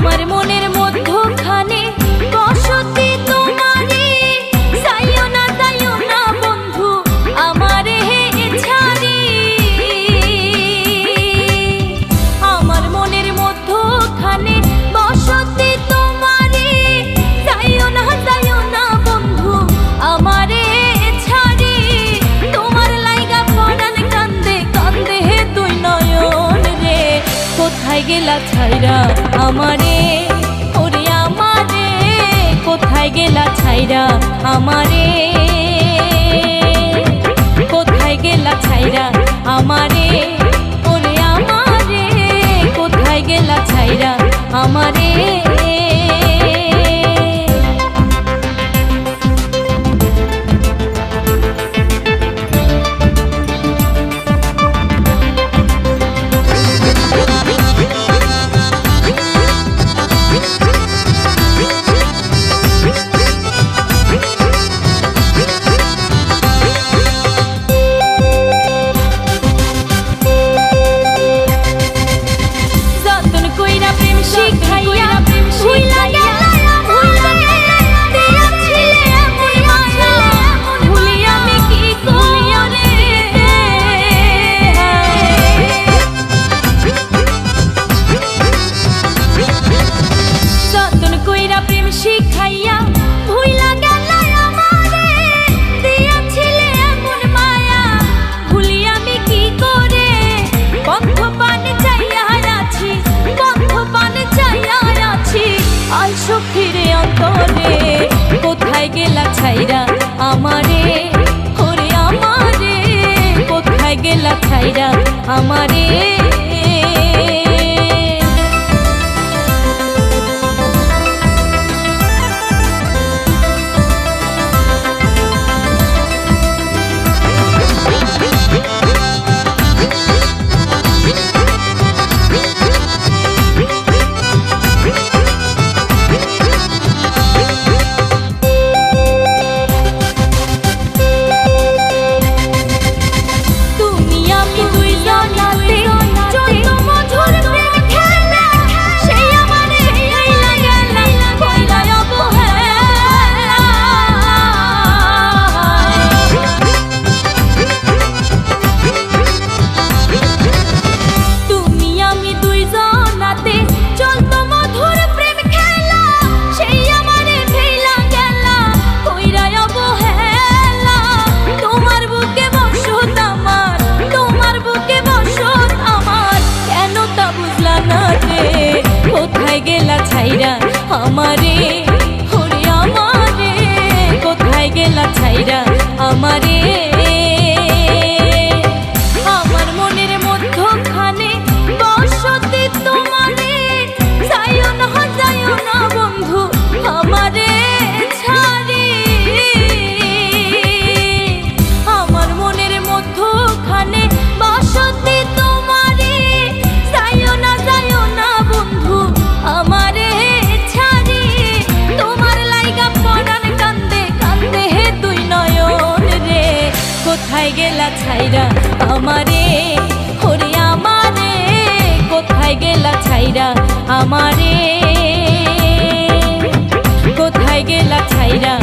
আমার মনের মধ্যখানে বসতি তোমারে, যাইও না বন্ধু আমারে ছাড়ি। আমার মনের মধ্যখানে বসতি তোমারে, যাইও না বন্ধু আমারে ছাড়ি। তোমার লাইগা পরাণ কান্দে কান্দে দুই নয়ন রে, কোথায় গেলা ছাইরা আমারে, ওরে আমারে কোথায় গেলা ছাইরা আমারে, কোথায় গেলা ছাইরা আমারে, ওরে আমারে কোথায় গেলা ছাইরা আমারে। ফিরে অন্তরে কোথায় গেলা ছাইরা আমারে, ওরে আমারে কোথায় গেলা ছাইরা আমারে। কোথায় গেলা ছাইরা আমারে, ওরে আমারে কোথায় গেলা ছাইরা আমারে। আমার মনের মধ্যখানে বসতি তোমারে, যাইও না বন্ধু আমারে ছাড়ি। আমার মনের মধ্যখানে বসতি তোমারে, যাইও না বন্ধু আমারে ছাড়ি। তোমার লাইগা পরাণ কান্দে কান্দে দুই নয়ন রে, কোথায় গেলা ছাইরা আমারে, ওরে আমারে কোথায় গেলা ছাইরা আমারে, কোথায় গেলা ছাইরা